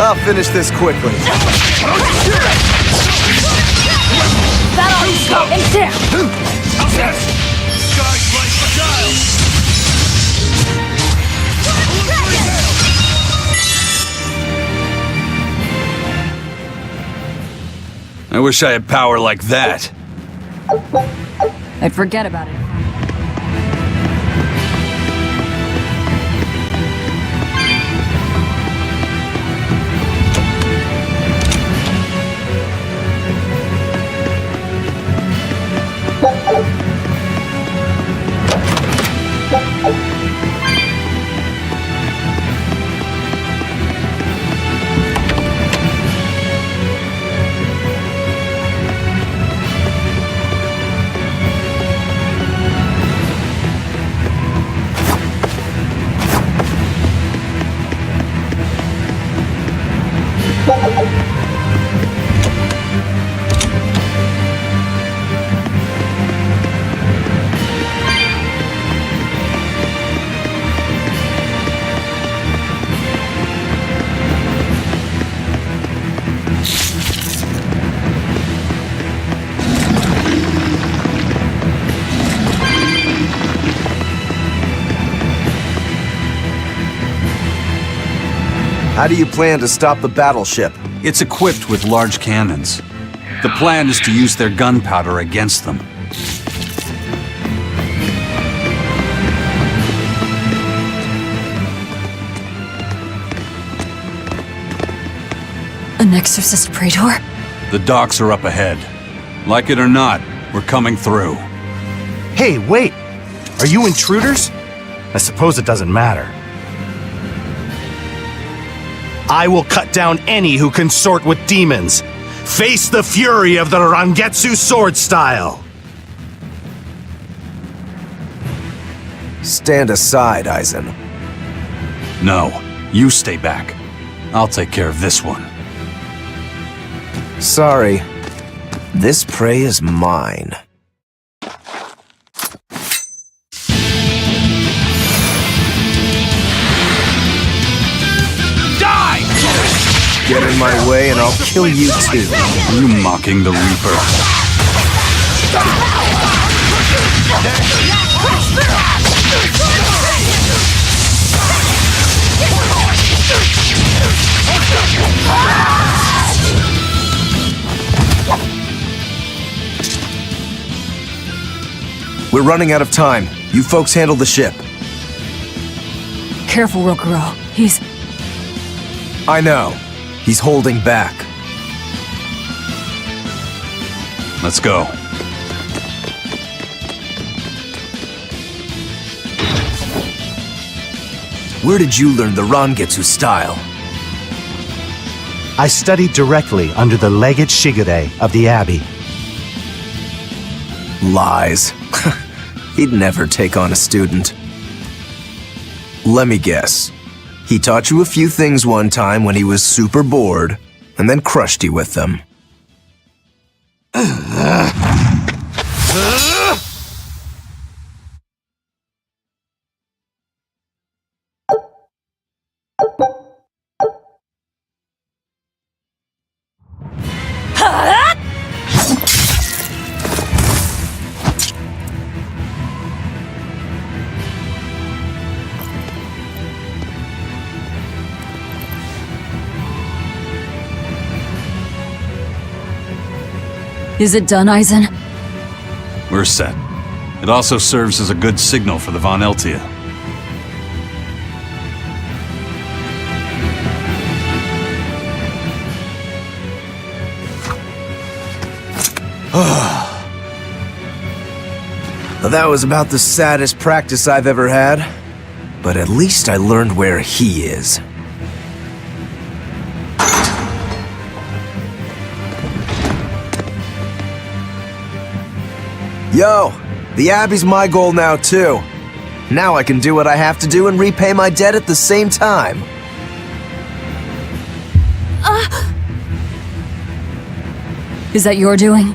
I'll finish this quickly. That ought to go and down! Sky's right for Giles! I wish I had power like that. I'd forget about it. How do you plan to stop the battleship? It's equipped with large cannons. The plan is to use their gunpowder against them. An exorcist praetor? The docks are up ahead. Like it or not, we're coming through. Hey, wait! Are you intruders? I suppose it doesn't matter. I will cut down any who consort with demons. Face the fury of the Rangetsu sword style! Stand aside, Aizen. No, you stay back. I'll take care of this one. Sorry. This prey is mine. Get in my way and I'll kill you too. Are you mocking the Reaper? We're running out of time. You folks handle the ship. Careful, Rokuro. He's... I know. He's holding back. Let's go. Where did you learn the Rangetsu style? I studied directly under the Legate Shigure of the Abbey. Lies. He'd never take on a student. Let me guess. He taught you a few things one time when he was super bored, and then crushed you with them. Is it done, Aizen? We're set. It also serves as a good signal for the Von Eltia. That was about the saddest practice I've ever had. But at least I learned where he is. Yo, the Abbey's my goal now too. Now I can do what I have to do and repay my debt at the same time. Is that your doing?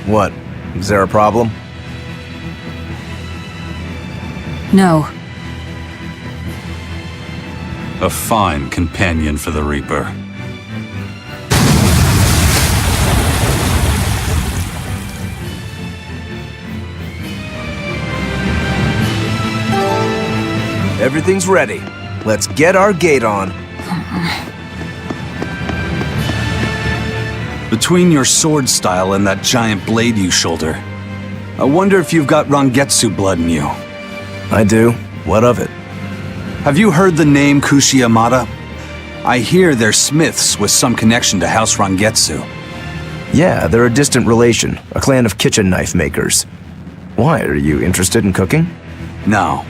What? Is there a problem? No. A fine companion for the Reaper. Everything's ready. Let's get our gate on. Between your sword style and that giant blade you shoulder, I wonder if you've got Rangetsu blood in you. I do. What of it? Have you heard the name Kushi-Yamada? I hear they're smiths with some connection to House Rangetsu. Yeah, they're a distant relation, a clan of kitchen knife makers. Why, are you interested in cooking? No,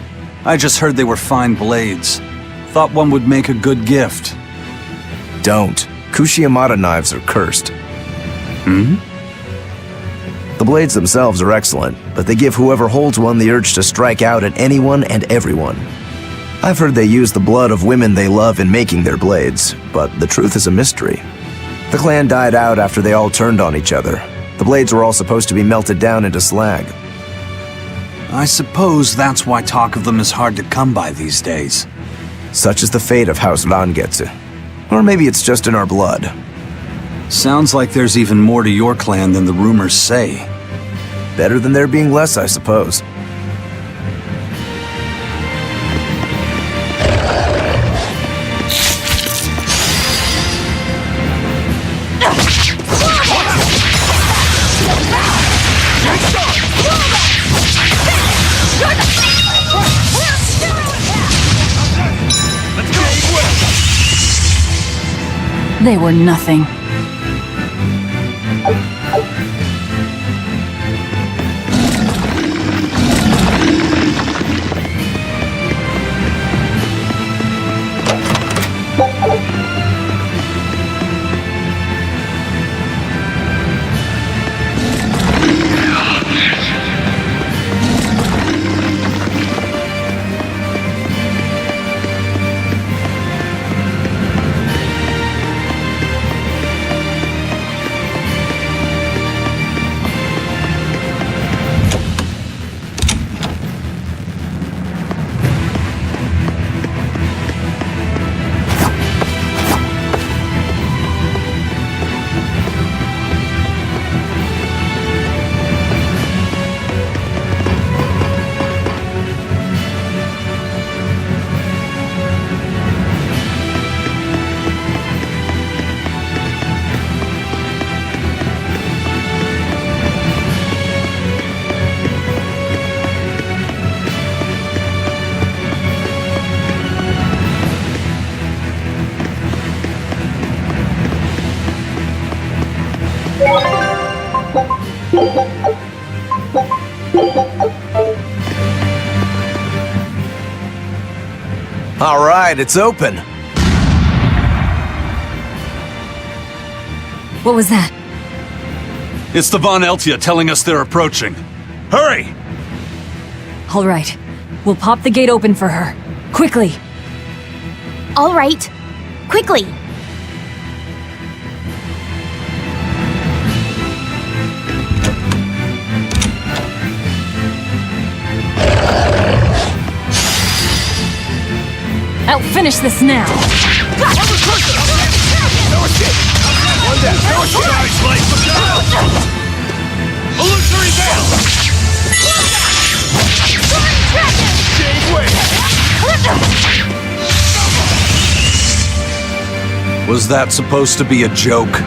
I just heard they were fine blades. Thought one would make a good gift. Don't. Kushi-Yamada knives are cursed. The blades themselves are excellent, but they give whoever holds one the urge to strike out at anyone and everyone. I've heard they use the blood of women they love in making their blades, but the truth is a mystery. The clan died out after they all turned on each other. The blades were all supposed to be melted down into slag. I suppose that's why talk of them is hard to come by these days. Such is the fate of House Rangetsu. Or maybe it's just in our blood. Sounds like there's even more to your clan than the rumors say. Better than there being less, I suppose. They were nothing. All right, it's open. What was that? It's the Von Eltia telling us they're approaching. Hurry! All right. We'll pop the gate open for her. Quickly! All right. Quickly. I'll finish this now! Illusory veil! Was that supposed to be a joke?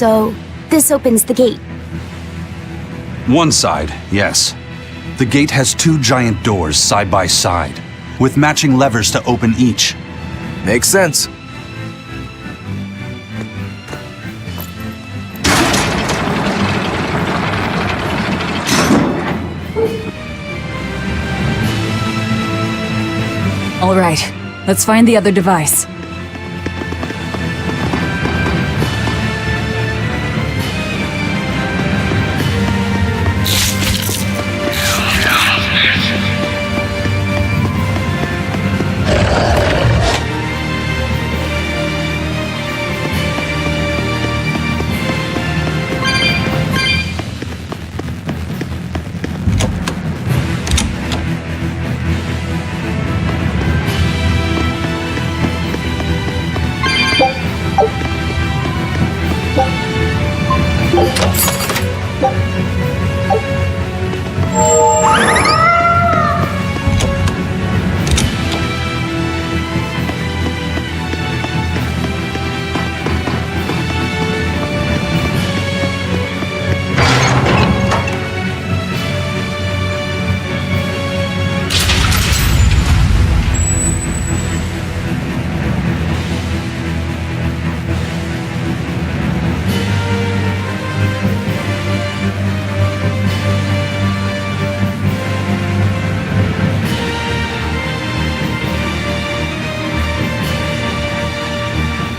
So, this opens the gate. One side, yes. The gate has two giant doors side by side, with matching levers to open each. Makes sense. All right, let's find the other device.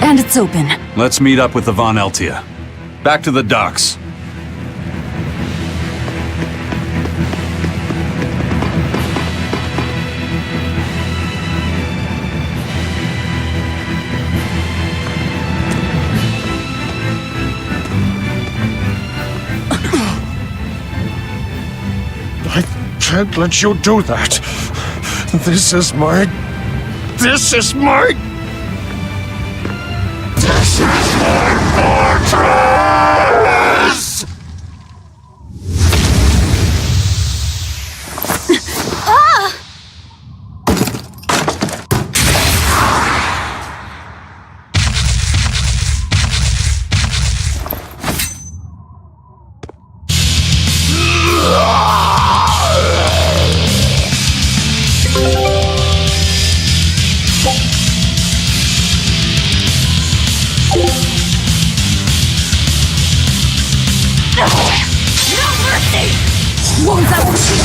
And it's open. Let's meet up with the Von Eltia. Back to the docks. I can't let you do that. This is my... This is my fortress! Wounds that will shield.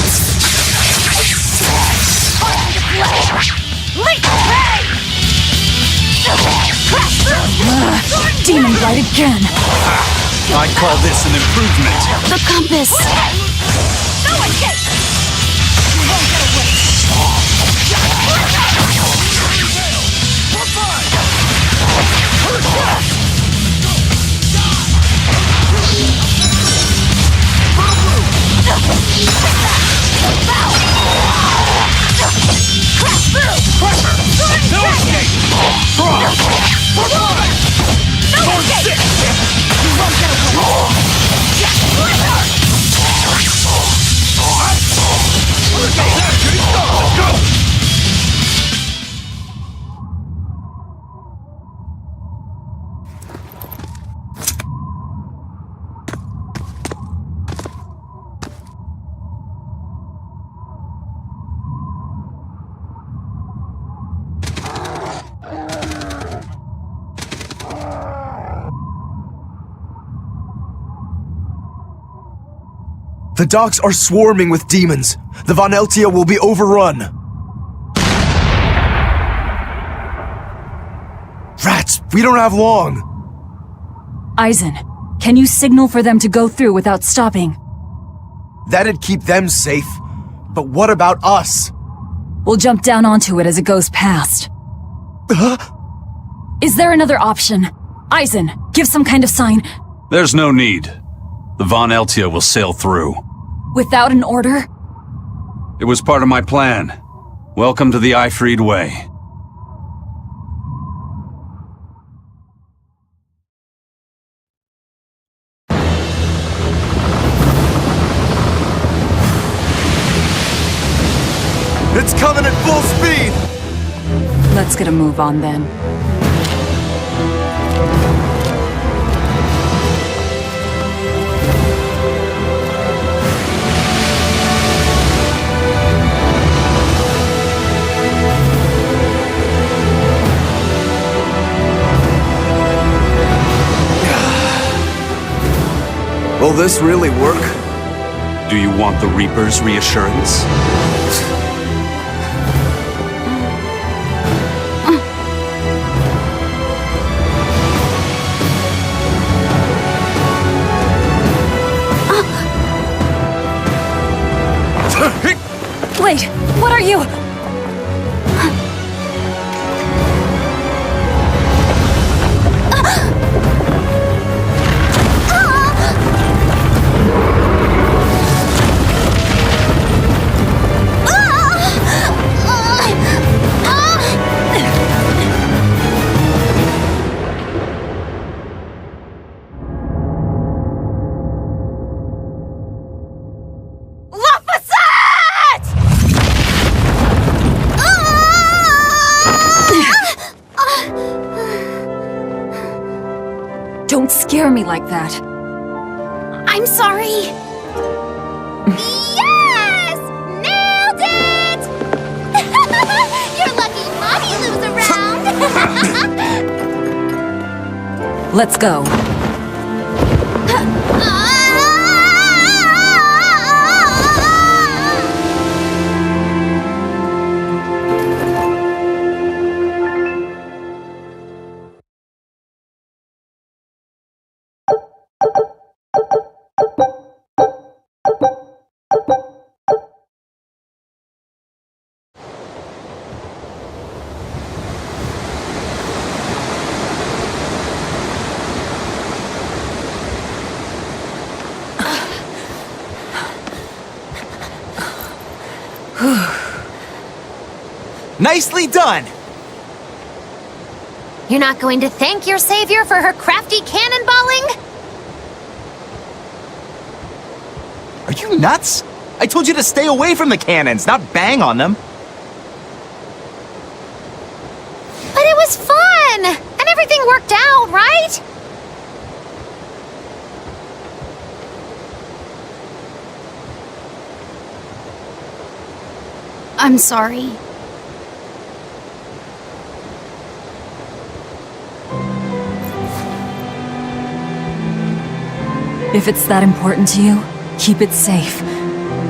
Demon Blight again. I call this an improvement. The compass! No escape! You won't get away. The docks are swarming with demons. The Von Eltia will be overrun. Rats, we don't have long. Eisen, can you signal for them to go through without stopping? That'd keep them safe. But what about us? We'll jump down onto it as it goes past. Is there another option? Eisen, give some kind of sign. There's no need. The Von Eltia will sail through. Without an order? It was part of my plan. Welcome to the Ifried Way. It's coming at full speed! Let's get a move on then. Will this really work? Do you want the Reaper's reassurance? Wait, what are you? Don't scare me like that. I'm sorry. Yes! Nailed it! You're lucky Mommy Lou's around. Let's go. Nicely done! You're not going to thank your savior for her crafty cannonballing? Are you nuts? I told you to stay away from the cannons, not bang on them. But it was fun! And everything worked out, right? I'm sorry. If it's that important to you, keep it safe.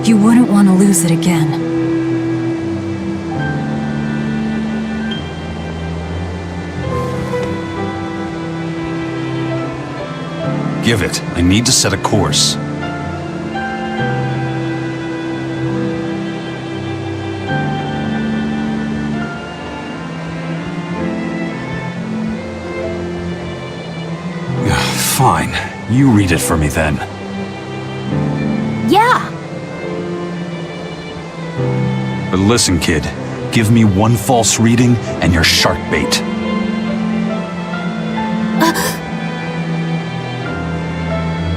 You wouldn't want to lose it again. Give it. I need to set a course. Fine. You read it for me then. Yeah. But listen, kid. Give me one false reading and you're shark bait.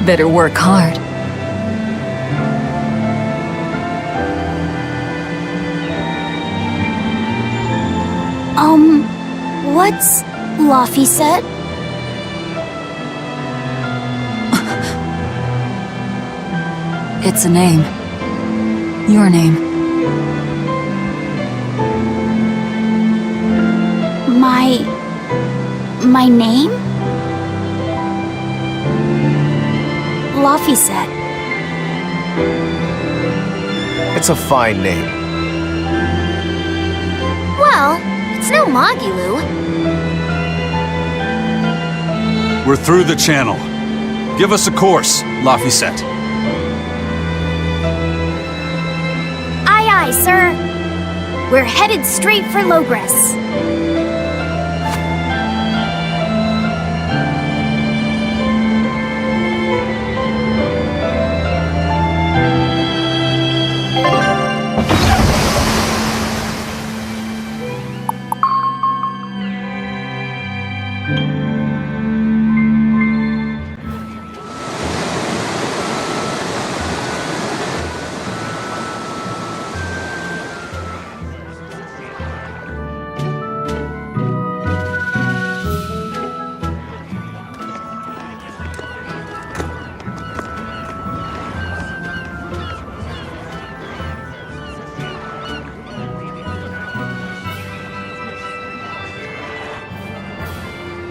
Better work hard. What's Laffy said? It's a name. Your name. My name? Laffy said. It's a fine name. Well, it's no Magilu. We're through the channel. Give us a course, Laffy. Aye, aye, sir. We're headed straight for Logress.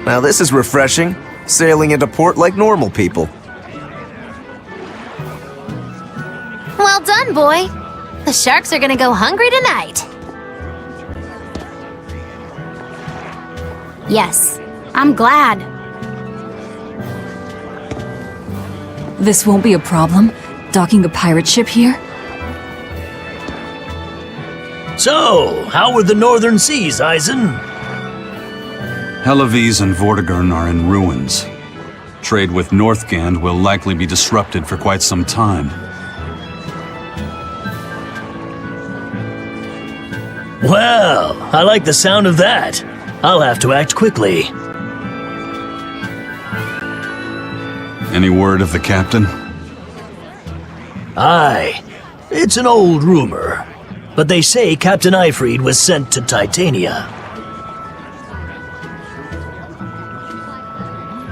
Now this is refreshing. Sailing into port like normal people. Well done, boy. The sharks are gonna go hungry tonight. Yes, I'm glad. This won't be a problem, docking a pirate ship here? So, how were the northern seas, Eisen? Helavis and Vortigern are in ruins. Trade with Northgand will likely be disrupted for quite some time. Well, I like the sound of that. I'll have to act quickly. Any word of the captain? Aye, it's an old rumor. But they say Captain Eifried was sent to Titania.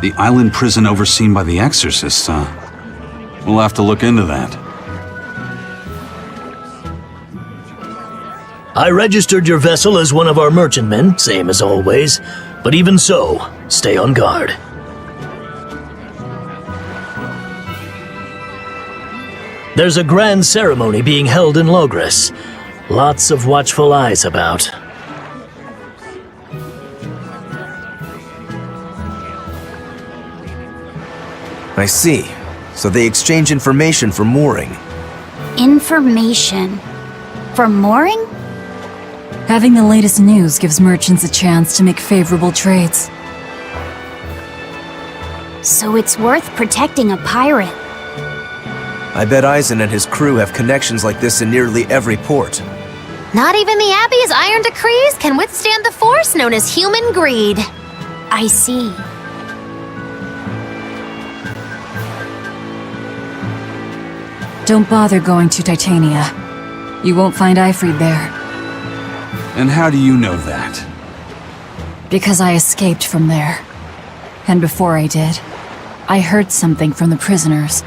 The island prison overseen by the exorcists, huh? We'll have to look into that. I registered your vessel as one of our merchantmen, same as always. But even so, stay on guard. There's a grand ceremony being held in Logres. Lots of watchful eyes about. I see. So they exchange information for mooring. Information. For mooring? Having the latest news gives merchants a chance to make favorable trades. So it's worth protecting a pirate. I bet Eisen and his crew have connections like this in nearly every port. Not even the Abbey's iron decrees can withstand the force known as human greed. I see. Don't bother going to Titania. You won't find Eifried there. And how do you know that? Because I escaped from there. And before I did, I heard something from the prisoners.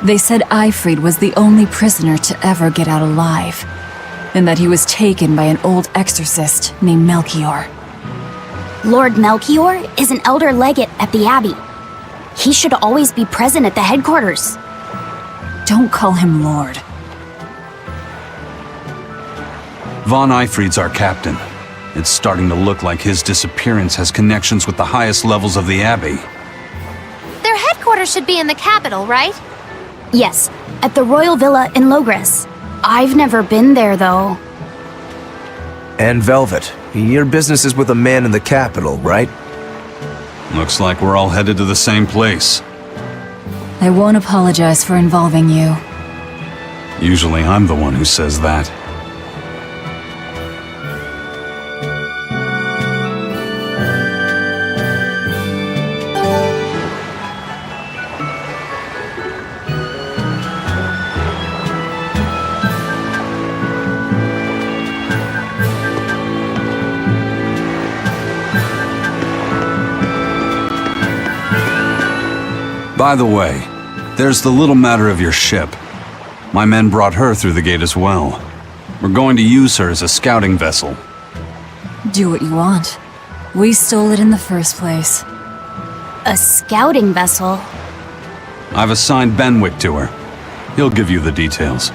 They said Eifried was the only prisoner to ever get out alive, and that he was taken by an old exorcist named Melchior. Lord Melchior is an elder legate at the Abbey. He should always be present at the headquarters. Don't call him Lord. Von Eifried's our captain. It's starting to look like his disappearance has connections with the highest levels of the Abbey. Their headquarters should be in the capital, right? Yes, at the Royal Villa in Logres. I've never been there, though. And Velvet, your business is with a man in the capital, right? Looks like we're all headed to the same place. I won't apologize for involving you. Usually I'm the one who says that. By the way, there's the little matter of your ship. My men brought her through the gate as well. We're going to use her as a scouting vessel. Do what you want. We stole it in the first place. A scouting vessel? I've assigned Benwick to her. He'll give you the details.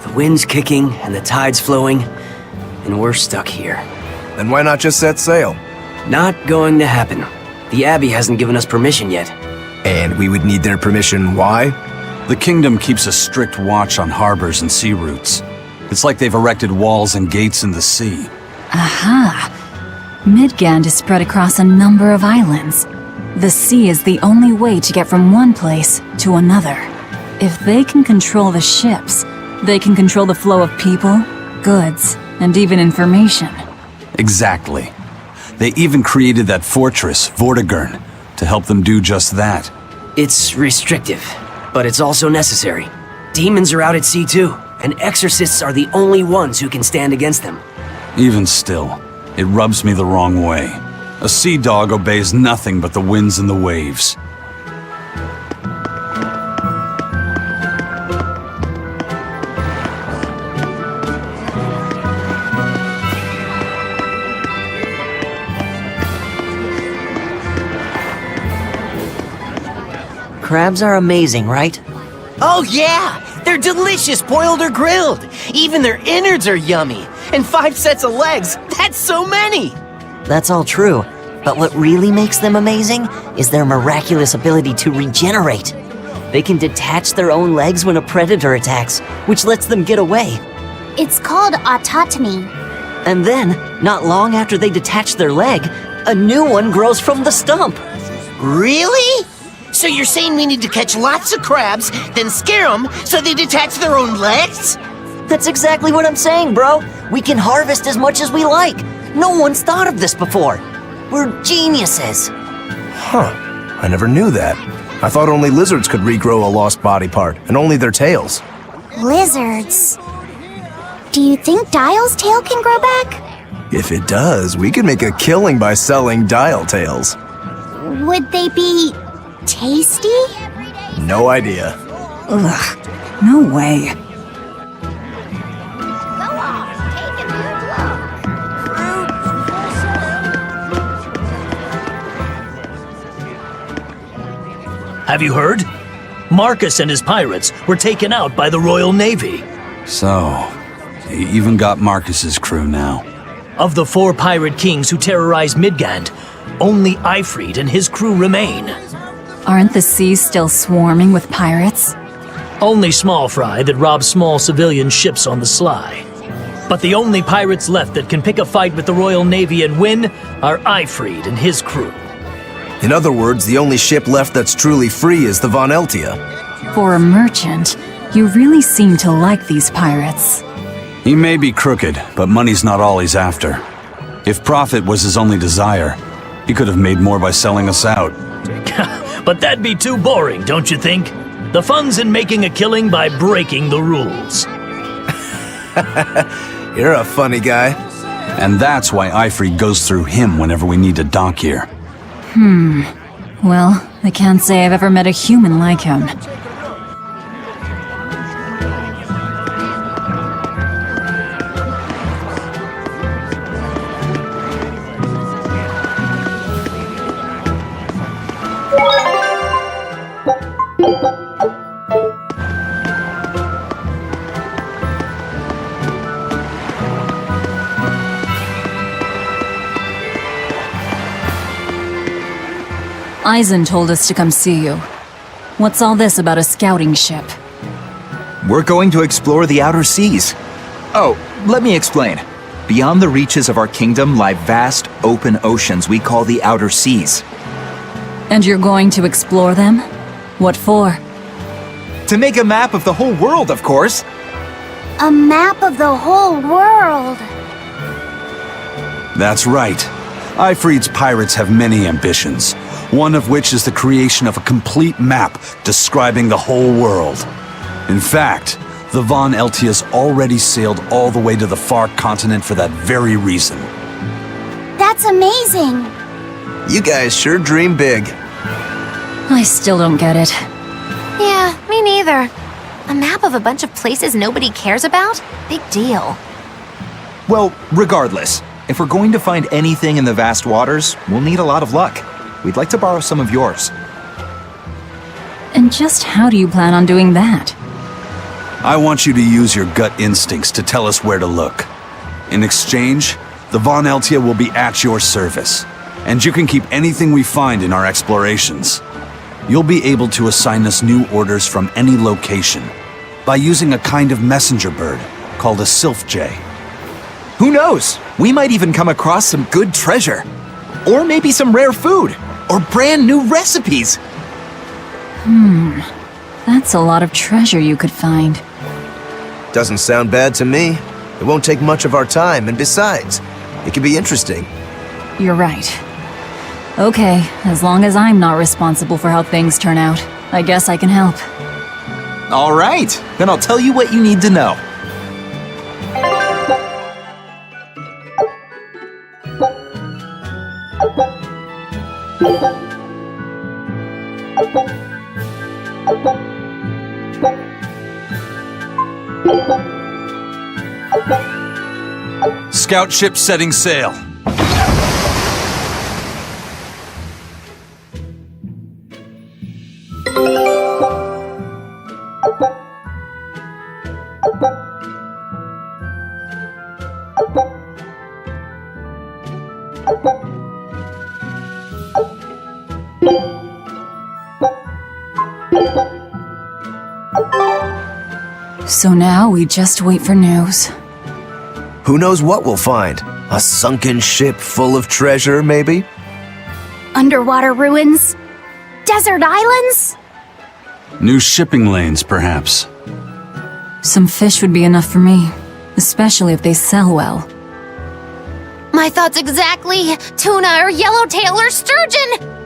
The wind's kicking and the tide's flowing, and we're stuck here. Then why not just set sail? Not going to happen. The Abbey hasn't given us permission yet. And we would need their permission, why? The kingdom keeps a strict watch on harbors and sea routes. It's like they've erected walls and gates in the sea. Aha! Midgand is spread across a number of islands. The sea is the only way to get from one place to another. If they can control the ships, they can control the flow of people, goods, and even information. Exactly. They even created that fortress, Vortigern, to help them do just that. It's restrictive, but it's also necessary. Demons are out at sea too, and exorcists are the only ones who can stand against them. Even still, it rubs me the wrong way. A sea dog obeys nothing but the winds and the waves. Crabs are amazing, right? Oh yeah! They're delicious boiled or grilled! Even their innards are yummy! And 5 sets of legs! That's so many! That's all true. But what really makes them amazing is their miraculous ability to regenerate. They can detach their own legs when a predator attacks, which lets them get away. It's called autotomy. And then, not long after they detach their leg, a new one grows from the stump. Really? So you're saying we need to catch lots of crabs, then scare them so they detach their own legs? That's exactly what I'm saying, bro. We can harvest as much as we like. No one's thought of this before. We're geniuses. Huh. I never knew that. I thought only lizards could regrow a lost body part, and only their tails. Lizards. Do you think Dial's tail can grow back? If it does, we could make a killing by selling dial tails. Would they be tasty? No idea. Ugh, no way. Have you heard? Marcus and his pirates were taken out by the Royal Navy. So, they even got Marcus's crew now. Of the 4 pirate kings who terrorized Midgand, only Ifrid and his crew remain. Aren't the seas still swarming with pirates? Only small fry that rob small civilian ships on the sly. But the only pirates left that can pick a fight with the Royal Navy and win are Ifrid and his crew. In other words, the only ship left that's truly free is the Von Eltia. For a merchant, you really seem to like these pirates. He may be crooked, but money's not all he's after. If profit was his only desire, he could have made more by selling us out. But that'd be too boring, don't you think? The fun's in making a killing by breaking the rules. You're a funny guy. And that's why Ifrid goes through him whenever we need to dock here. Well, I can't say I've ever met a human like him. Eisen told us to come see you. What's all this about a scouting ship? We're going to explore the outer seas. Oh, let me explain. Beyond the reaches of our kingdom lie vast, open oceans we call the outer seas. And you're going to explore them? What for? To make a map of the whole world, of course. A map of the whole world. That's right. Ifrid's pirates have many ambitions, one of which is the creation of a complete map describing the whole world. In fact, the Von Eltias already sailed all the way to the far continent for that very reason. That's amazing. You guys sure dream big. I still don't get it. Yeah, me neither. A map of a bunch of places nobody cares about? Big deal. Well, regardless, if we're going to find anything in the vast waters, we'll need a lot of luck. We'd like to borrow some of yours. And just how do you plan on doing that? I want you to use your gut instincts to tell us where to look. In exchange, the Von Eltia will be at your service, and you can keep anything we find in our explorations. You'll be able to assign us new orders from any location by using a kind of messenger bird called a sylph jay. Who knows? We might even come across some good treasure. Or maybe some rare food. Or brand new recipes. That's a lot of treasure you could find. Doesn't sound bad to me. It won't take much of our time, and besides, it could be interesting. You're right. Okay, as long as I'm not responsible for how things turn out, I guess I can help. All right, then I'll tell you what you need to know. Scout ship setting sail. So now we just wait for news. Who knows what we'll find? A sunken ship full of treasure, maybe? Underwater ruins? Desert islands? New shipping lanes, perhaps. Some fish would be enough for me, especially if they sell well. My thoughts exactly. Tuna or yellowtail or sturgeon.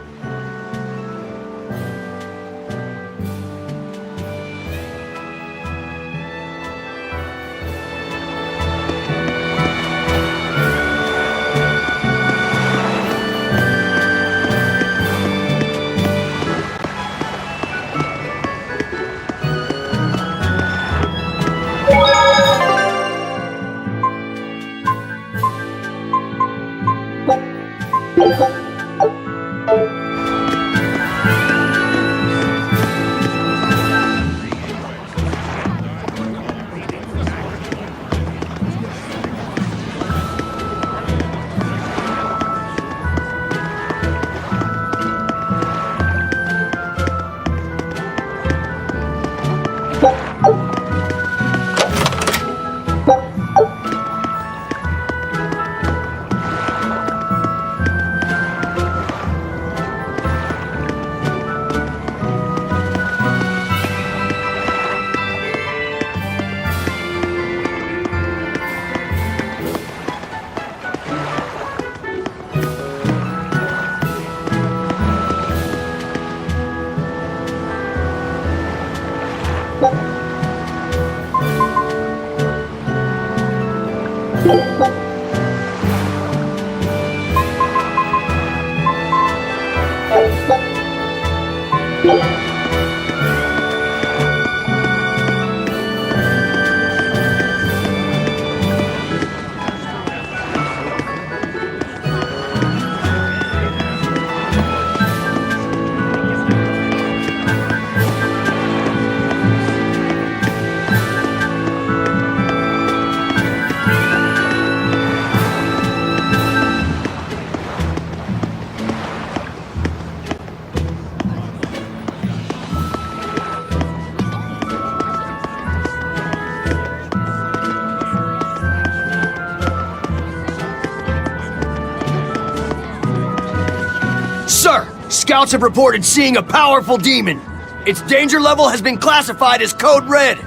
Sir, scouts have reported seeing a powerful demon. Its danger level has been classified as Code Red.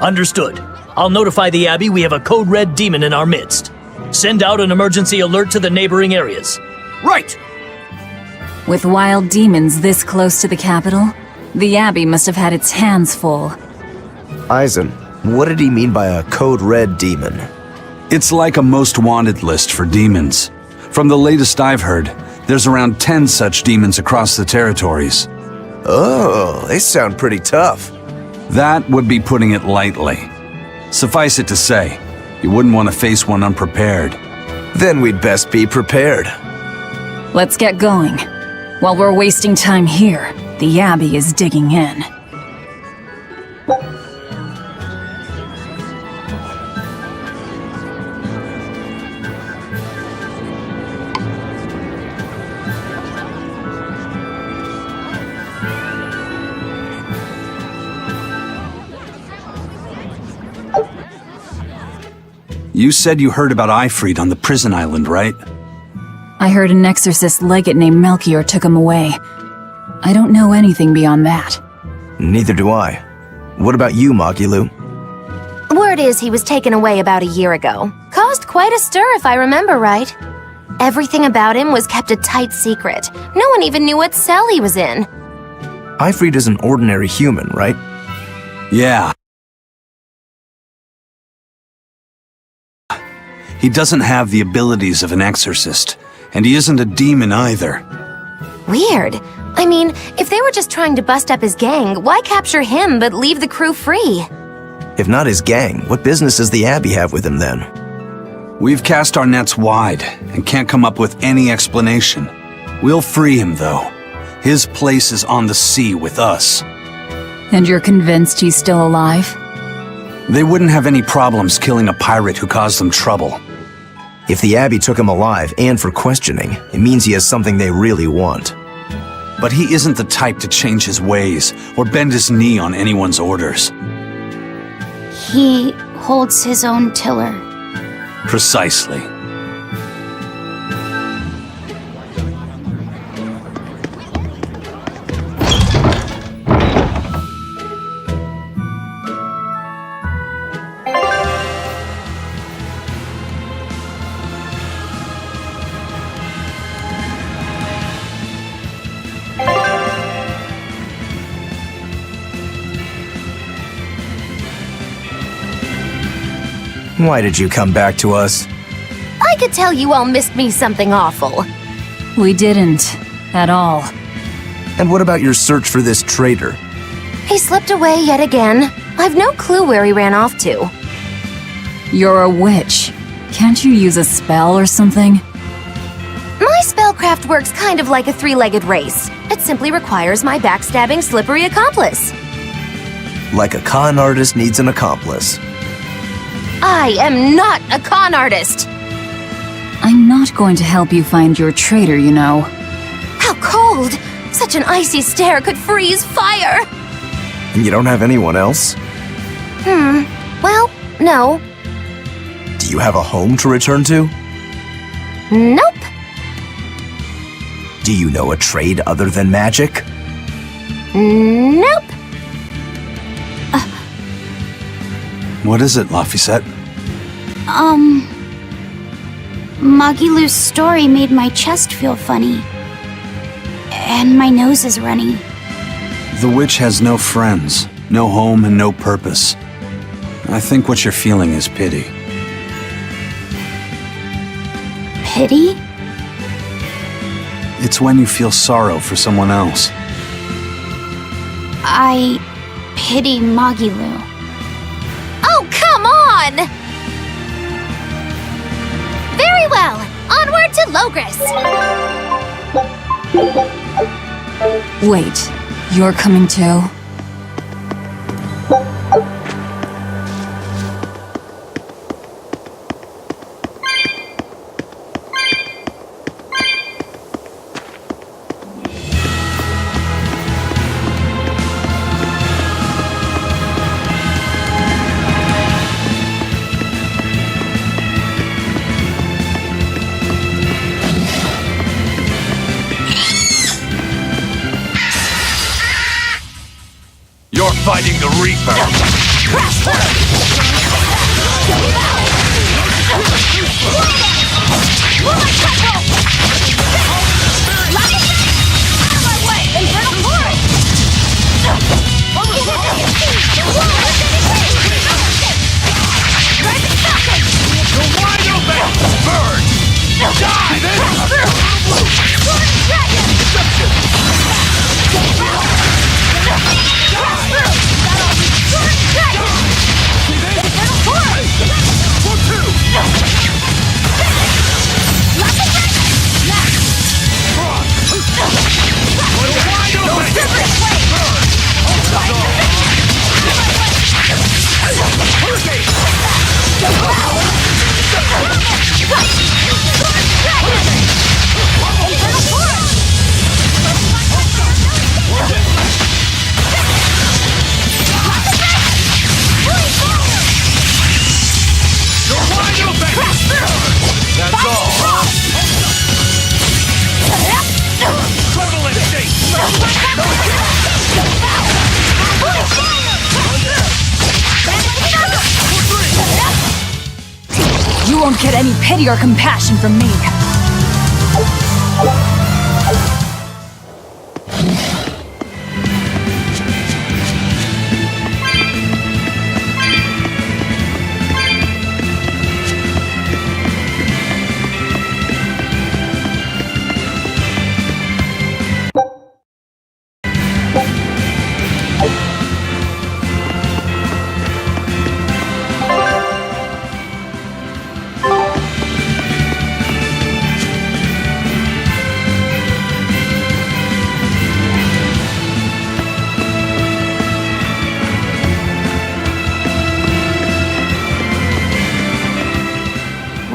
Understood. I'll notify the Abbey we have a Code Red demon in our midst. Send out an emergency alert to the neighboring areas. Right! With wild demons this close to the capital, the Abbey must have had its hands full. Eisen, what did he mean by a Code Red demon? It's like a most wanted list for demons. From the latest I've heard, there's around 10 such demons across the territories. Oh, they sound pretty tough. That would be putting it lightly. Suffice it to say, you wouldn't want to face one unprepared. Then we'd best be prepared. Let's get going. While we're wasting time here, the Abbey is digging in. You said you heard about Ifrit on the prison island, right? I heard an exorcist legate named Melchior took him away. I don't know anything beyond that. Neither do I. What about you, Magilu? Word is he was taken away about a year ago. Caused quite a stir if I remember right. Everything about him was kept a tight secret. No one even knew what cell he was in. Ifrit is an ordinary human, right? Yeah. He doesn't have the abilities of an exorcist, and he isn't a demon either. Weird. I mean, if they were just trying to bust up his gang, why capture him but leave the crew free? If not his gang, what business does the Abbey have with him then? We've cast our nets wide and can't come up with any explanation. We'll free him, though. His place is on the sea with us. And you're convinced he's still alive? They wouldn't have any problems killing a pirate who caused them trouble. If the Abbey took him alive and for questioning, it means he has something they really want. But he isn't the type to change his ways or bend his knee on anyone's orders. He holds his own tiller. Precisely. Why did you come back to us? I could tell you all missed me something awful. We didn't. At all. And what about your search for this traitor? He slipped away yet again. I've no clue where he ran off to. You're a witch. Can't you use a spell or something? My spellcraft works kind of like a three-legged race. It simply requires my backstabbing, slippery accomplice. Like a con artist needs an accomplice. I am not a con artist! I'm not going to help you find your traitor, you know. How cold! Such an icy stare could freeze fire! And you don't have anyone else? Well, no. Do you have a home to return to? Nope. Do you know a trade other than magic? Nope. What is it, Laphicet? Magilu's story made my chest feel funny. And my nose is runny. The witch has no friends, no home, and no purpose. I think what you're feeling is pity. Pity? It's when you feel sorrow for someone else. I pity Magilu. Oh, come on! Very well. Onward to Logris. Wait, you're coming too? You're fighting the Reaper! You won't get any pity or compassion from me.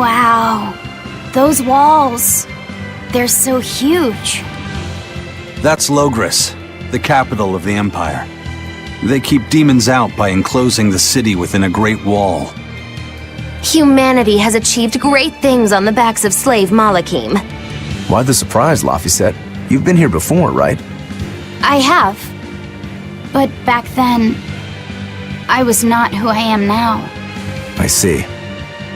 Wow. Those walls. They're so huge. That's Logres, the capital of the Empire. They keep demons out by enclosing the city within a great wall. Humanity has achieved great things on the backs of slave Malakim. Why the surprise, Laphicet? You've been here before, right? I have. But back then, I was not who I am now. I see.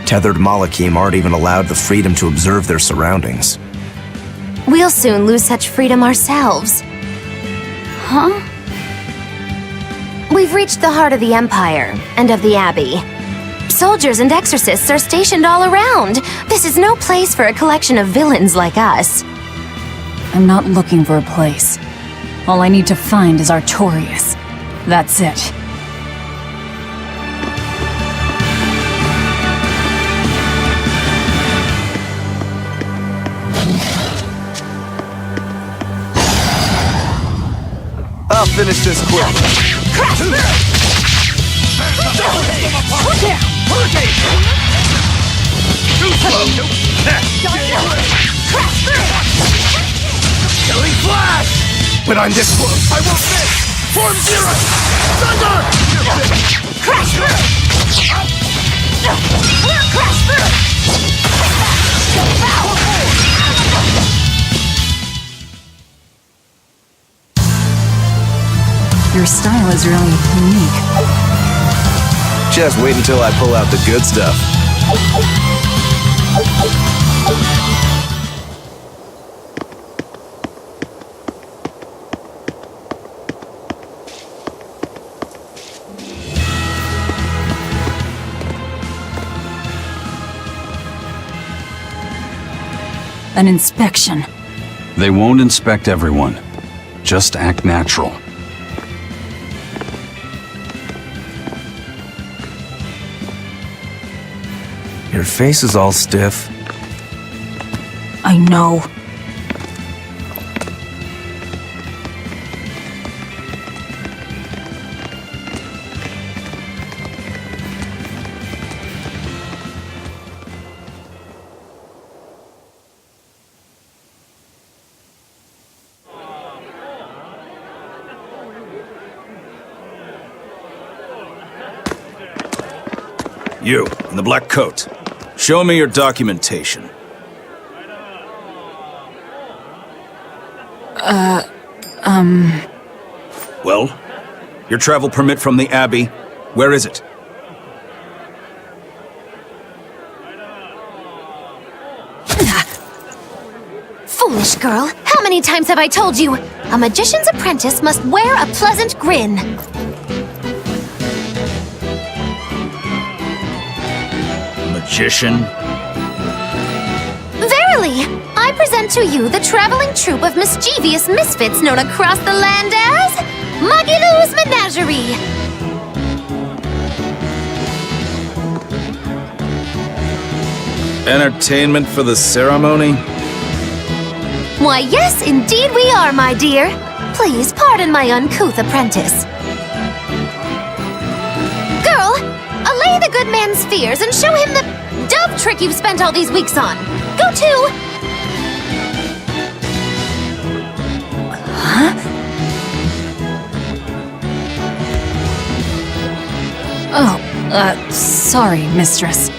Tethered Malakim aren't even allowed the freedom to observe their surroundings. We'll soon lose such freedom ourselves. Huh? We've reached the heart of the Empire and of the Abbey. Soldiers and exorcists are stationed all around. This is no place for a collection of villains like us. I'm not looking for a place. All I need to find is Artorias. That's it. I'll finish this quick. Killing flash! When I'm this close, I won't miss! Form zero! Thunder! Crash through! Crash through! Your style is really unique. Just wait until I pull out the good stuff. An inspection. They won't inspect everyone. Just act natural. Your face is all stiff. I know. You, in the black coat. Show me your documentation. Well, your travel permit from the Abbey, where is it? Foolish girl, how many times have I told you? A magician's apprentice must wear a pleasant grin. Magician? Verily, I present to you the traveling troupe of mischievous misfits known across the land as Magilou's Menagerie. Entertainment for the ceremony? Why, yes, indeed we are, my dear. Please pardon my uncouth apprentice. Girl, allay the good man's fears and show him the dove trick you've spent all these weeks on. Go to... Huh? Oh, sorry, mistress.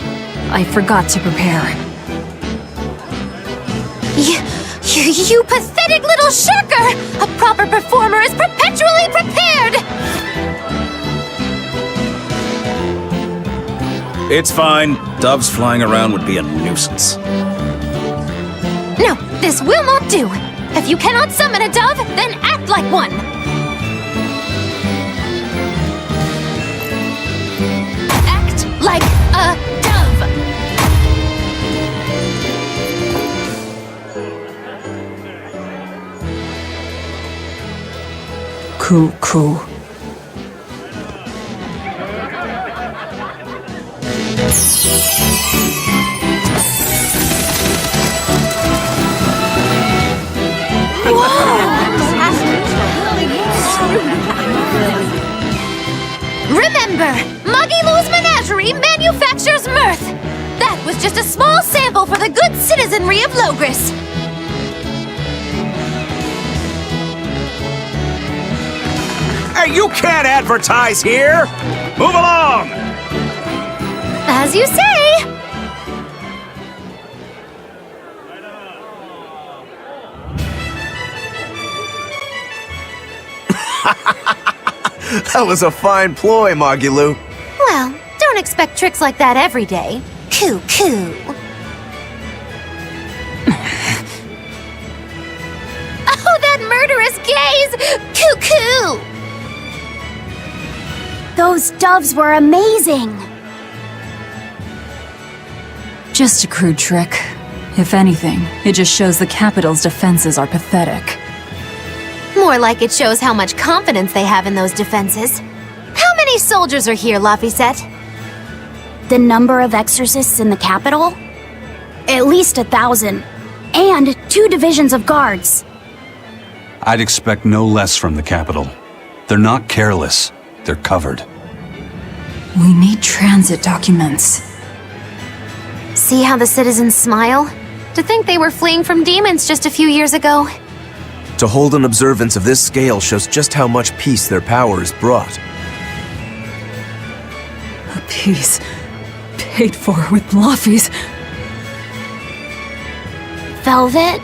I forgot to prepare. You pathetic little shirker! A proper performer is perpetually prepared! It's fine. Doves flying around would be a nuisance. No, this will not do. If you cannot summon a dove, then act like one. Act like a dove. Cool. Remember, Magilou's Menagerie manufactures mirth. That was just a small sample for the good citizenry of Logris. Hey, you can't advertise here! Move along! As you say. That was a fine ploy, Magilou. Well, don't expect tricks like that every day. Coo. Oh, that murderous gaze! Coo. Those doves were amazing! Just a crude trick. If anything, it just shows the capital's defenses are pathetic. More like it shows how much confidence they have in those defenses. How many soldiers are here, Laphicet? The number of exorcists in the capital? At least 1,000. And 2 divisions of guards. I'd expect no less from the capital. They're not careless. They're covered. We need transit documents. See how the citizens smile? To think they were fleeing from demons just a few years ago. To hold an observance of this scale shows just how much peace their power has brought. A peace paid for with Laffy's. Velvet?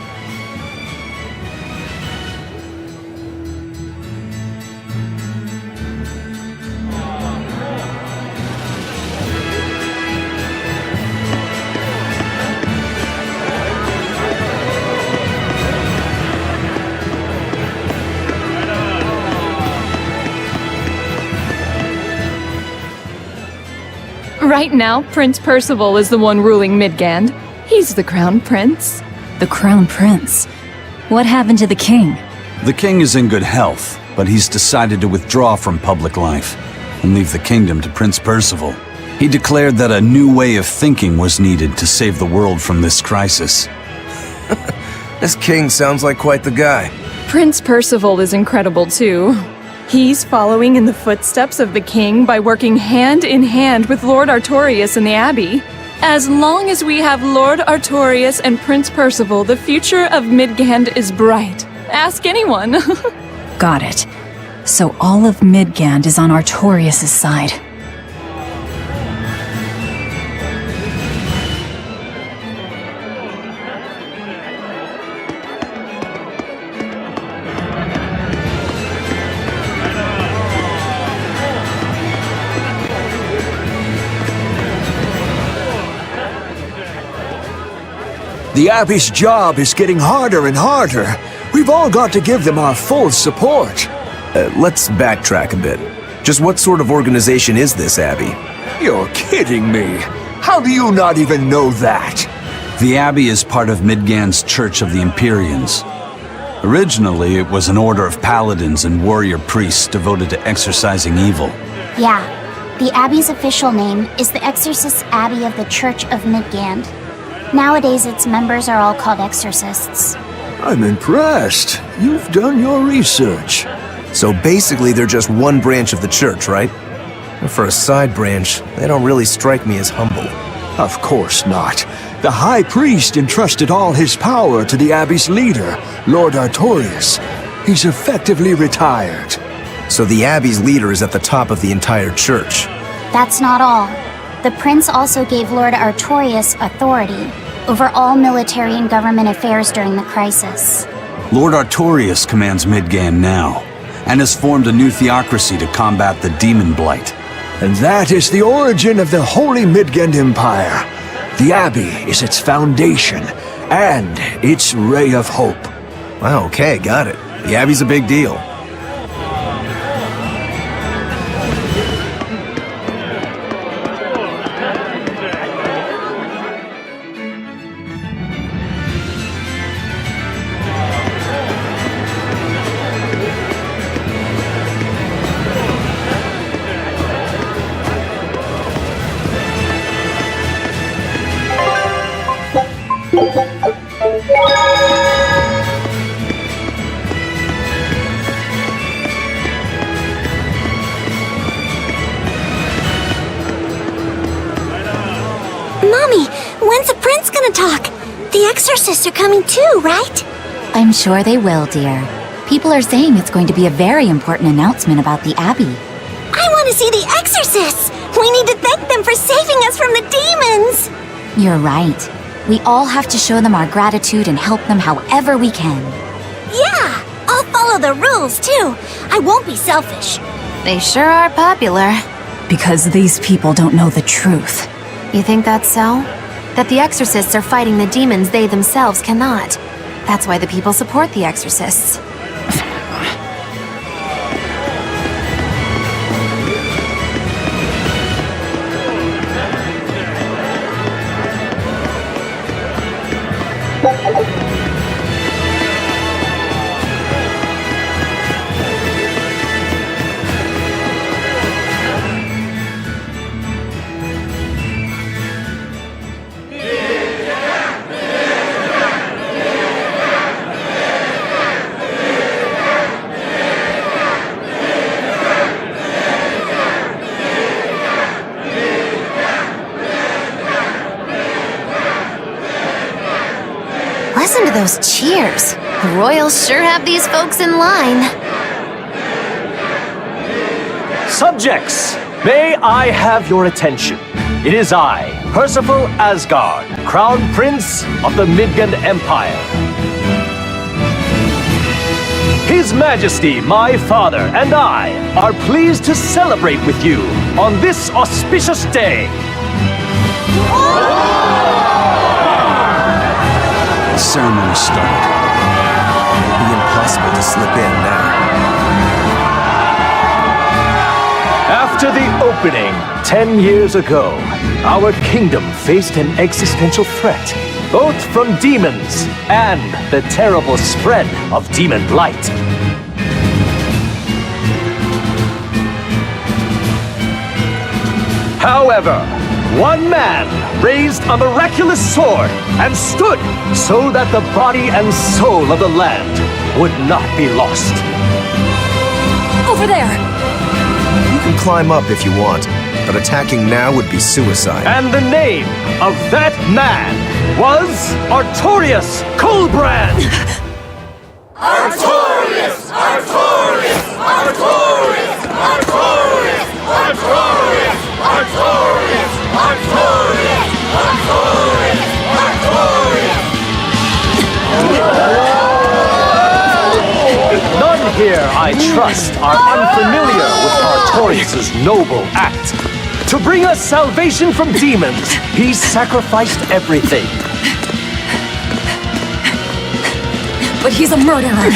Right now, Prince Percival is the one ruling Midgand. He's the Crown Prince. The Crown Prince? What happened to the king? The king is in good health, but he's decided to withdraw from public life and leave the kingdom to Prince Percival. He declared that a new way of thinking was needed to save the world from this crisis. This king sounds like quite the guy. Prince Percival is incredible too. He's following in the footsteps of the king by working hand in hand with Lord Artorias in the Abbey. As long as we have Lord Artorias and Prince Percival, the future of Midgand is bright. Ask anyone. Got it. So all of Midgand is on Artorias' side. The Abbey's job is getting harder and harder. We've all got to give them our full support. Let's backtrack a bit. Just what sort of organization is this Abbey? You're kidding me. How do you not even know that? The Abbey is part of Midgand's Church of the Empyreans. Originally, it was an order of paladins and warrior priests devoted to exorcising evil. Yeah, the Abbey's official name is the Exorcist Abbey of the Church of Midgand. Nowadays, its members are all called exorcists. I'm impressed. You've done your research. So basically, they're just one branch of the church, right? For a side branch, they don't really strike me as humble. Of course not. The High Priest entrusted all his power to the Abbey's leader, Lord Artorias. He's effectively retired. So the Abbey's leader is at the top of the entire church. That's not all. The prince also gave Lord Artorias authority over all military and government affairs during the crisis. Lord Artorias commands Midgand now, and has formed a new theocracy to combat the demon blight. And that is the origin of the Holy Midgand Empire. The Abbey is its foundation, and its ray of hope. Wow, okay, got it. The Abbey's a big deal. talk. The exorcists are coming too, right? I'm sure they will, dear. People are saying it's going to be a very important announcement about the Abbey. I want to see the exorcists! We need to thank them for saving us from the demons! You're right. We all have to show them our gratitude and help them however we can. Yeah! I'll follow the rules, too. I won't be selfish. They sure are popular. Because these people don't know the truth. You think that's so? That the exorcists are fighting the demons they themselves cannot. That's why the people support the exorcists. Listen to those cheers. The royals sure have these folks in line. Subjects, may I have your attention? It is I, Percival Asgard, Crown Prince of the Midgard Empire. His Majesty, my father, and I are pleased to celebrate with you on this auspicious day. The ceremony started. It'll be impossible to slip in now. After the opening, 10 years ago, our kingdom faced an existential threat, both from demons and the terrible spread of demon blight. However, one man raised a miraculous sword and stood so that the body and soul of the land would not be lost. Over there! You can climb up if you want, but attacking now would be suicide. And the name of that man was Artorius Colbrand! Artorius! Artorius! Artorius! Artorius! Artorius! Artorius! Artorius! Artorius! Artorius! None here, I trust, are unfamiliar with Artorius' noble act. To bring us salvation from demons, he sacrificed everything. But he's a murderer.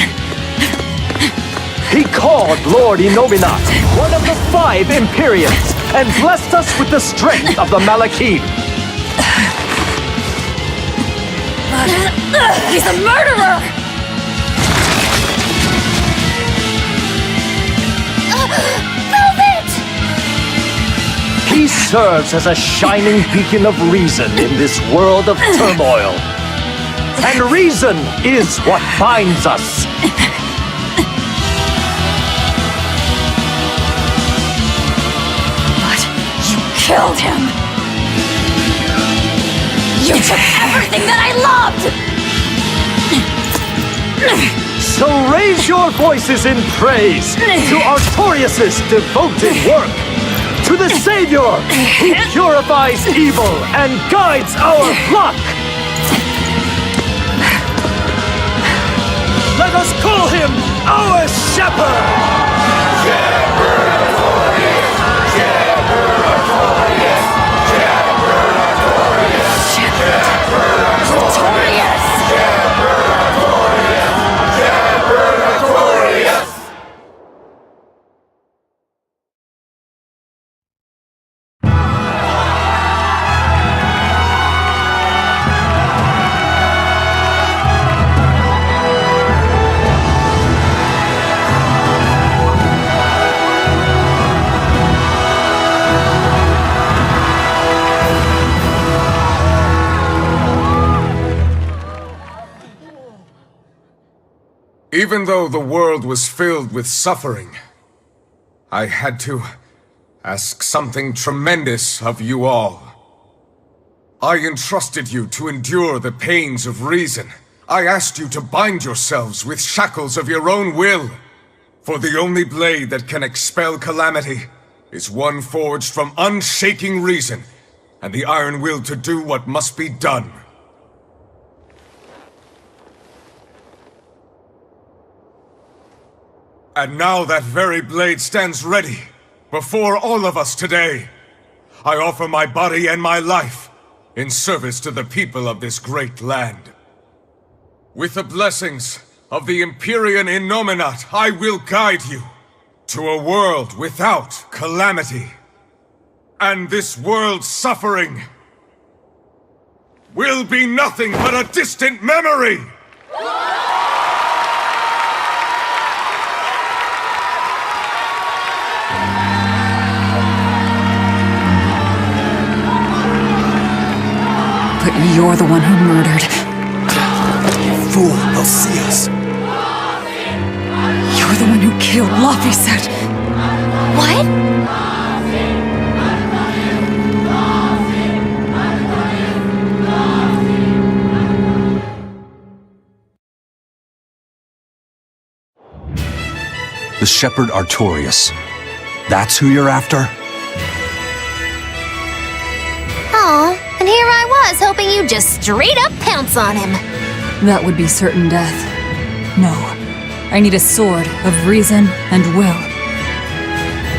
He called Lord Inominat, one of the 5 Imperiums, and blessed us with the strength of the Malachim. He's a murderer! Velvet! He serves as a shining beacon of reason in this world of turmoil. And reason is what binds us. But you killed him! You took everything that I loved! So raise your voices in praise to Artorius' devoted work, to the Savior who purifies evil and guides our flock. Let us call him our shepherd! Shepherd Artorius! Shepherd Artorius! Shepherd Artorius! Shepherd Artorius! Shepherd Artorius! Shepherd Artorius! Even though the world was filled with suffering, I had to ask something tremendous of you all. I entrusted you to endure the pains of reason. I asked you to bind yourselves with shackles of your own will. For the only blade that can expel calamity is one forged from unshaking reason and the iron will to do what must be done. And now that very blade stands ready before all of us today. I offer my body and my life in service to the people of this great land. With the blessings of the Empyrean Innominat, I will guide you to a world without calamity. And this world's suffering will be nothing but a distant memory! But you're the one who murdered. Fool, they'll see us. You're the one who killed Laphicet. What? The Shepherd Artorias. That's who you're after? Oh, and here I was, hoping you'd just straight up pounce on him. That would be certain death. No, I need a sword of reason and will.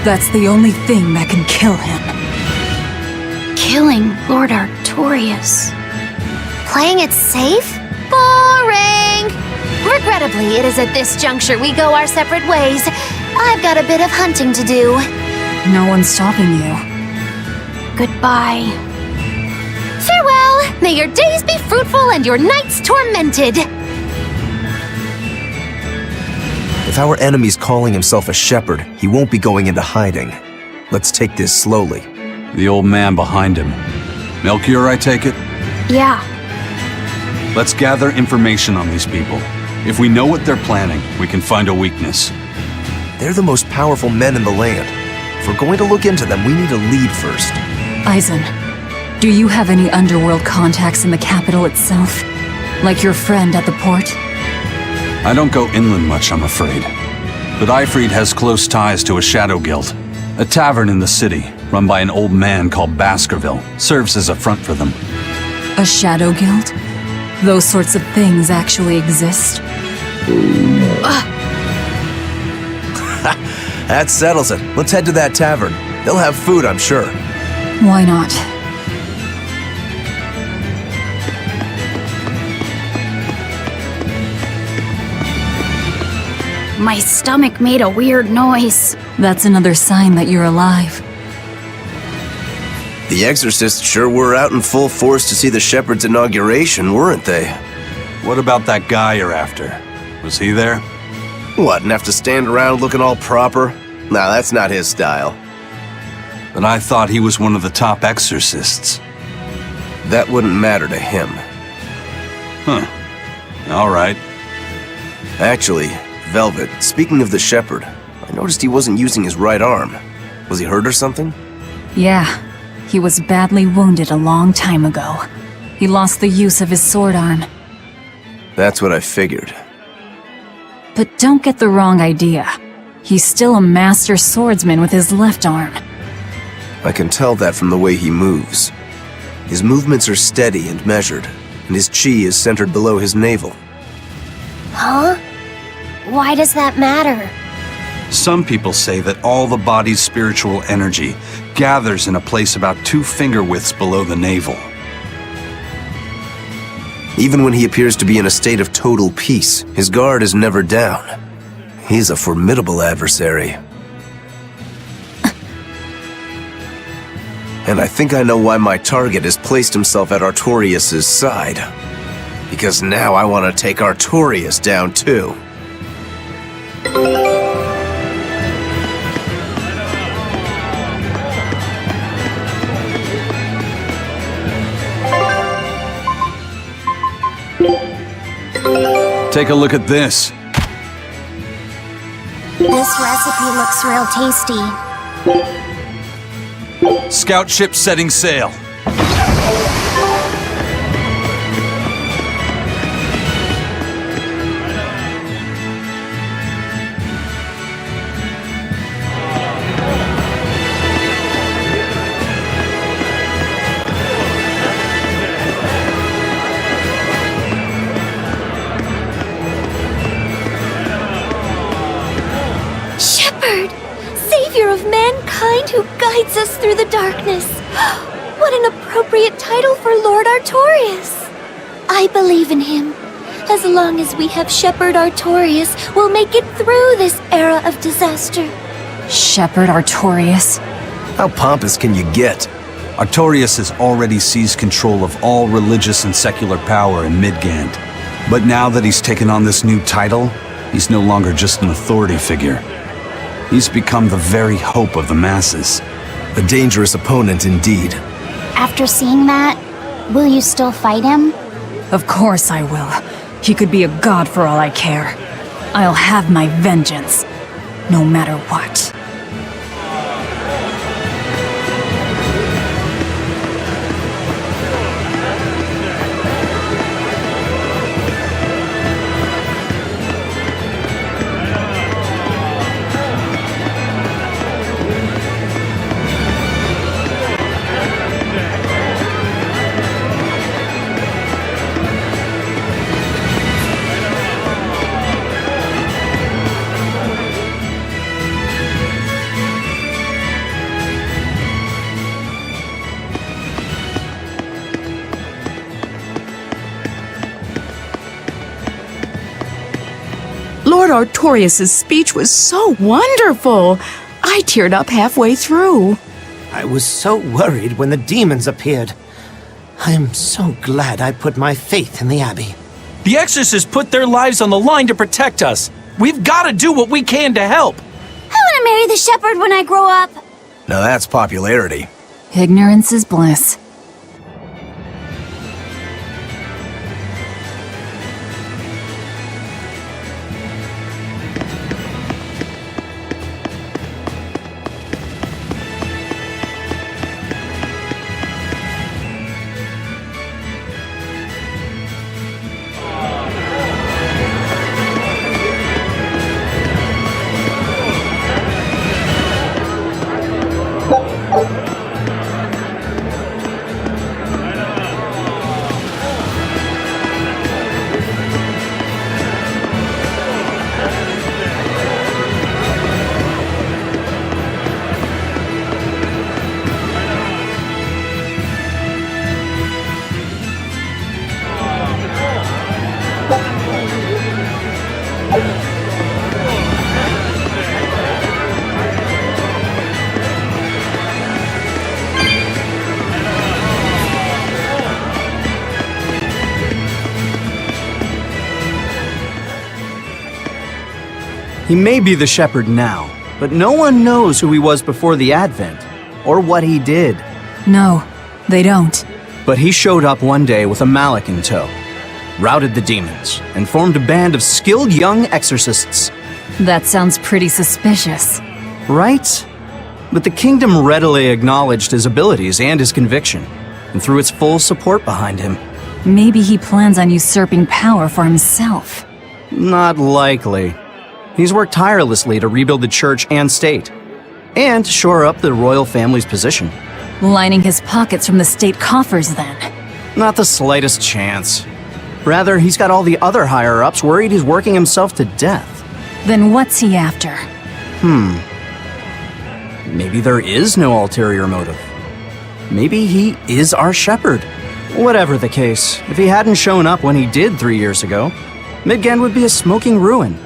That's the only thing that can kill him. Killing Lord Artorias. Playing it safe? Boring! Regrettably, it is at this juncture we go our separate ways. I've got a bit of hunting to do. No one's stopping you. Goodbye. Farewell! May your days be fruitful and your nights tormented! If our enemy's calling himself a shepherd, he won't be going into hiding. Let's take this slowly. The old man behind him. Melchior, I take it? Yeah. Let's gather information on these people. If we know what they're planning, we can find a weakness. They're the most powerful men in the land. If we're going to look into them, we need a lead first. Eisen, do you have any underworld contacts in the capital itself? Like your friend at the port? I don't go inland much, I'm afraid. But Eifried has close ties to a shadow guild. A tavern in the city, run by an old man called Baskerville, serves as a front for them. A shadow guild? Those sorts of things actually exist? That settles it. Let's head to that tavern. They'll have food, I'm sure. Why not? My stomach made a weird noise. That's another sign that you're alive. The exorcists sure were out in full force to see the shepherd's inauguration, weren't they? What about that guy you're after? Was he there? What, and have to stand around looking all proper? Nah, that's not his style. But I thought he was one of the top exorcists. That wouldn't matter to him. Huh. All right. Actually, Velvet, speaking of the shepherd, I noticed he wasn't using his right arm. Was he hurt or something? Yeah. He was badly wounded a long time ago. He lost the use of his sword arm. That's what I figured. But don't get the wrong idea. He's still a master swordsman with his left arm. I can tell that from the way he moves. His movements are steady and measured, and his chi is centered below his navel. Huh? Why does that matter? Some people say that all the body's spiritual energy gathers in a place about 2 finger widths below the navel. Even when he appears to be in a state of total peace, his guard is never down. He's a formidable adversary. And I think I know why my target has placed himself at Artorias' side. Because now I want to take Artorias down too. Take a look at this. This recipe looks real tasty. Scout ship setting sail. guides us through the darkness. What an appropriate title for Lord Artorias. I believe in him. As long as we have Shepherd Artorias, we'll make it through this era of disaster. Shepherd Artorias? How pompous can you get? Artorias has already seized control of all religious and secular power in Midgand. But now that he's taken on this new title, he's no longer just an authority figure. He's become the very hope of the masses. A dangerous opponent indeed. After seeing that, will you still fight him? Of course I will. He could be a god for all I care. I'll have my vengeance, no matter what. Lord Artorias' speech was so wonderful. I teared up halfway through. I was so worried when the demons appeared. I'm so glad I put my faith in the Abbey. The exorcists put their lives on the line to protect us. We've got to do what we can to help. I want to marry the shepherd when I grow up. Now that's popularity. Ignorance is bliss. He may be the shepherd now, but no one knows who he was before the Advent, or what he did. No, they don't. But he showed up one day with a mallet in tow, routed the demons, and formed a band of skilled young exorcists. That sounds pretty suspicious. Right? But the kingdom readily acknowledged his abilities and his conviction, and threw its full support behind him. Maybe he plans on usurping power for himself. Not likely. He's worked tirelessly to rebuild the church and state, and shore up the royal family's position. Lining his pockets from the state coffers, then. Not the slightest chance. Rather, he's got all the other higher-ups worried he's working himself to death. Then what's he after? Maybe there is no ulterior motive. Maybe he is our shepherd. Whatever the case, if he hadn't shown up when he did 3 years ago, Midgand would be a smoking ruin.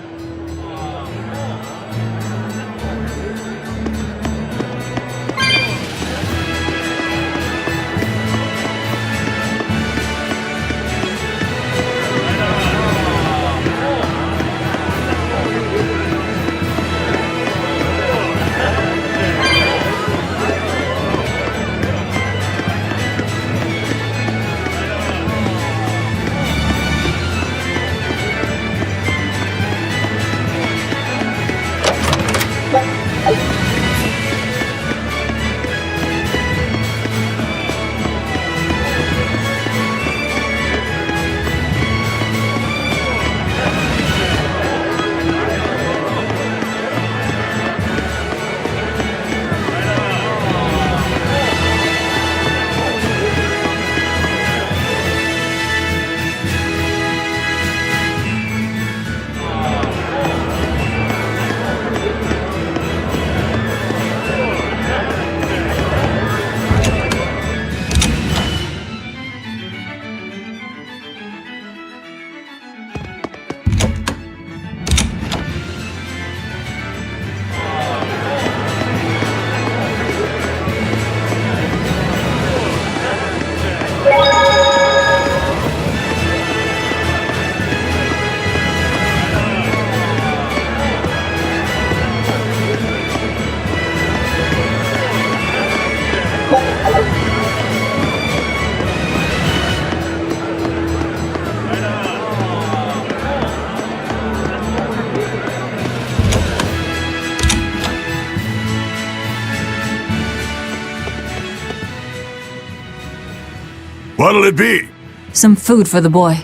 What'll it be? Some food for the boy.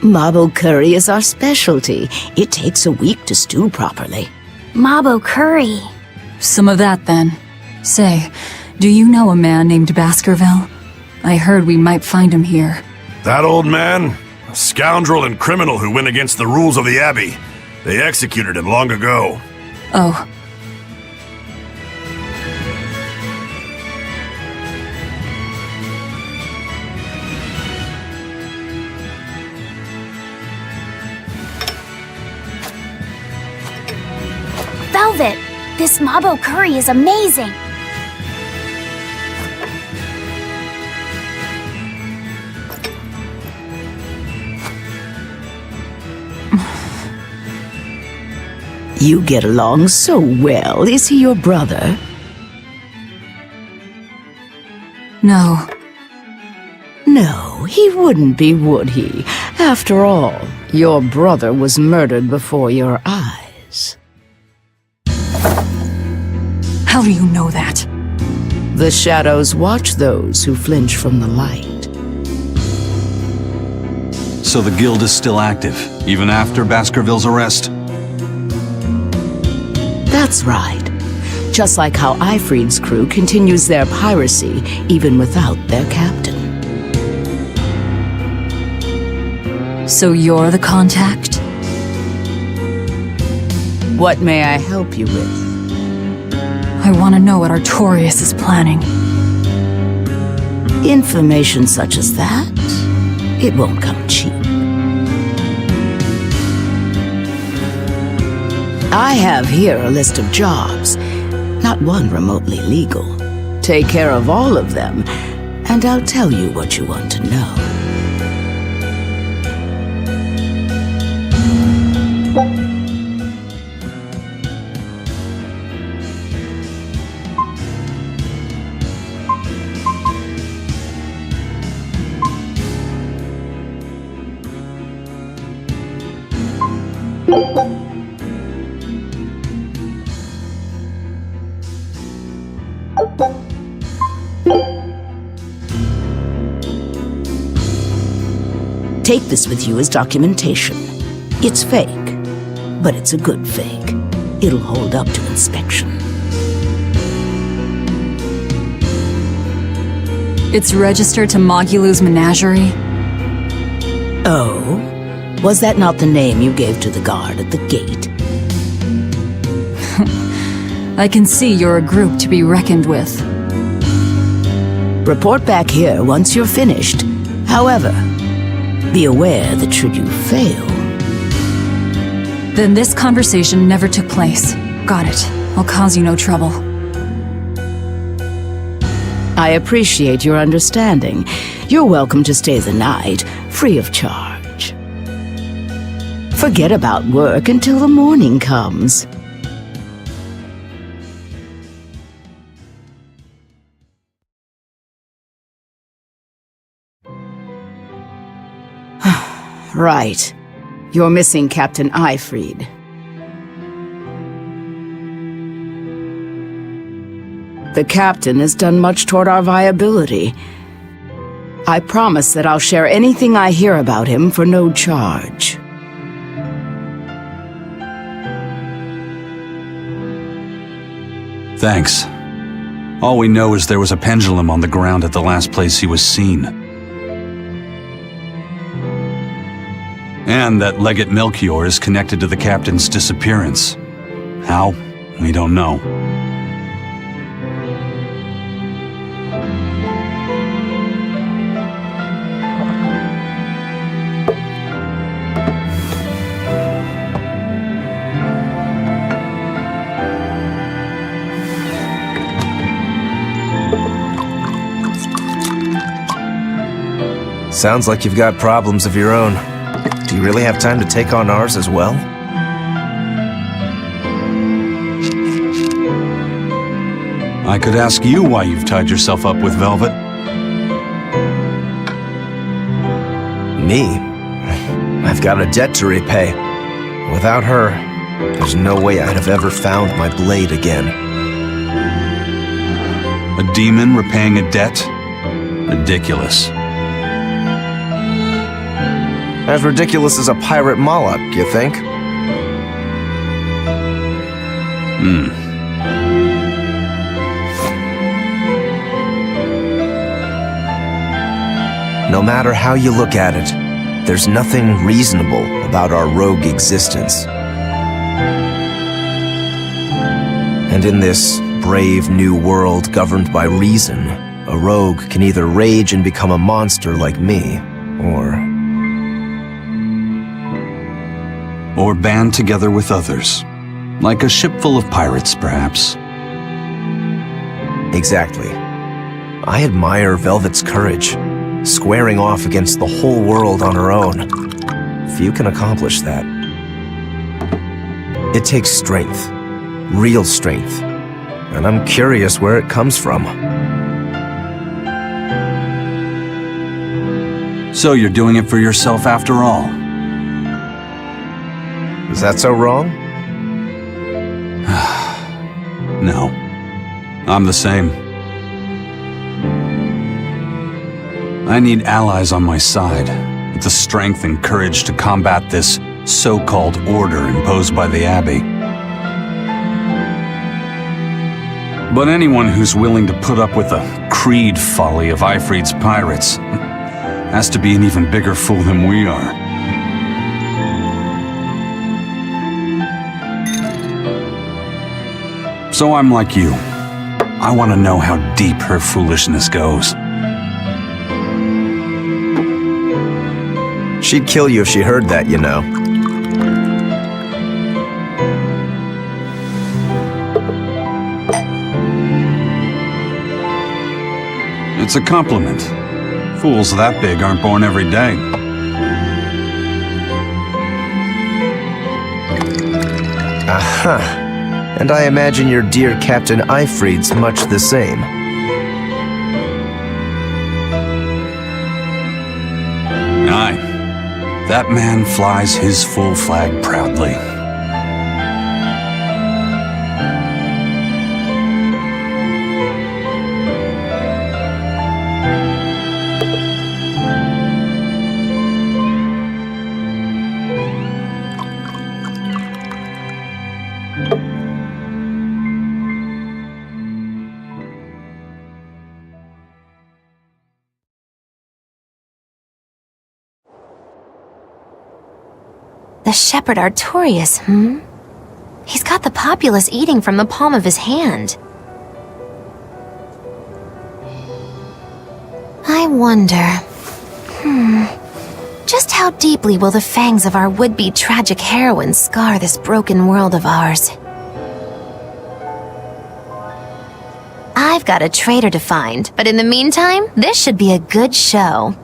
Mabo curry is our specialty. It takes a week to stew properly. Mabo curry. Some of that, then. Say, do you know a man named Baskerville? I heard we might find him here. That old man? A scoundrel and criminal who went against the rules of the Abbey. They executed him long ago. Oh. Velvet, this Mabo curry is amazing. You get along so well. Is he your brother? No. No, he wouldn't be, would he? After all, your brother was murdered before your eyes. How do you know that? The shadows watch those who flinch from the light. So the guild is still active, even after Baskerville's arrest? That's right. Just like how Ifried's crew continues their piracy even without their captain. So you're the contact? What may I help you with? I want to know what Artorias is planning. Information such as that, it won't come cheap. I have here a list of jobs, not one remotely legal. Take care of all of them, and I'll tell you what you want to know. Take this with you as documentation. It's fake, but it's a good fake. It'll hold up to inspection. It's registered to Mogulu's menagerie? Oh? Was that not the name you gave to the guard at the gate? I can see you're a group to be reckoned with. Report back here once you're finished. However, be aware that should you fail... Then this conversation never took place. Got it. I'll cause you no trouble. I appreciate your understanding. You're welcome to stay the night, free of charge. Forget about work until the morning comes. Right. You're missing Captain Ifried. The captain has done much toward our viability. I promise that I'll share anything I hear about him for no charge. Thanks. All we know is there was a pendulum on the ground at the last place he was seen. And that Legate Melchior is connected to the captain's disappearance. How? We don't know. Sounds like you've got problems of your own. Do you really have time to take on ours as well? I could ask you why you've tied yourself up with Velvet. Me? I've got a debt to repay. Without her, there's no way I'd have ever found my blade again. A demon repaying a debt? Ridiculous. As ridiculous as a pirate Moloch, you think? No matter how you look at it, there's nothing reasonable about our rogue existence. And in this brave new world governed by reason, a rogue can either rage and become a monster like me, or band together with others. Like a ship full of pirates, perhaps. Exactly. I admire Velvet's courage, squaring off against the whole world on her own. Few can accomplish that. It takes strength, real strength, and I'm curious where it comes from. So you're doing it for yourself after all? Is that so wrong? No. I'm the same. I need allies on my side, with the strength and courage to combat this so-called order imposed by the Abbey. But anyone who's willing to put up with the creed folly of Ifrit's pirates has to be an even bigger fool than we are. So I'm like you. I want to know how deep her foolishness goes. She'd kill you if she heard that, you know. It's a compliment. Fools that big aren't born every day. Aha. And I imagine your dear Captain Ifrit's much the same. Aye. That man flies his full flag proudly. The Shepherd Artorius, He's got the populace eating from the palm of his hand. I wonder... Just how deeply will the fangs of our would-be tragic heroine scar this broken world of ours? I've got a traitor to find, but in the meantime, this should be a good show.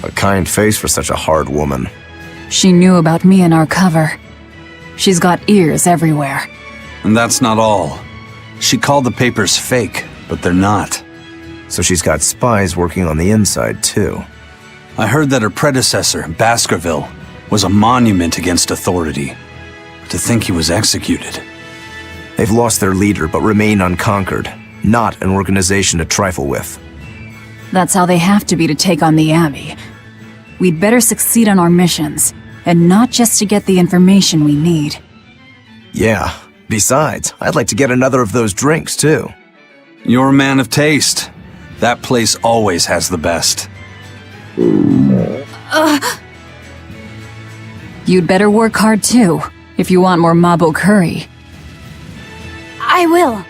A kind face for such a hard woman. She knew about me and our cover. She's got ears everywhere. And that's not all. She called the papers fake, but they're not. So she's got spies working on the inside, too. I heard that her predecessor, Baskerville, was a monument against authority. To think he was executed. They've lost their leader, but remain unconquered. Not an organization to trifle with. That's how they have to be to take on the Abbey. We'd better succeed on our missions, and not just to get the information we need. Yeah. Besides, I'd like to get another of those drinks, too. You're a man of taste. That place always has the best. You'd better work hard, too, if you want more Mabo curry. I will.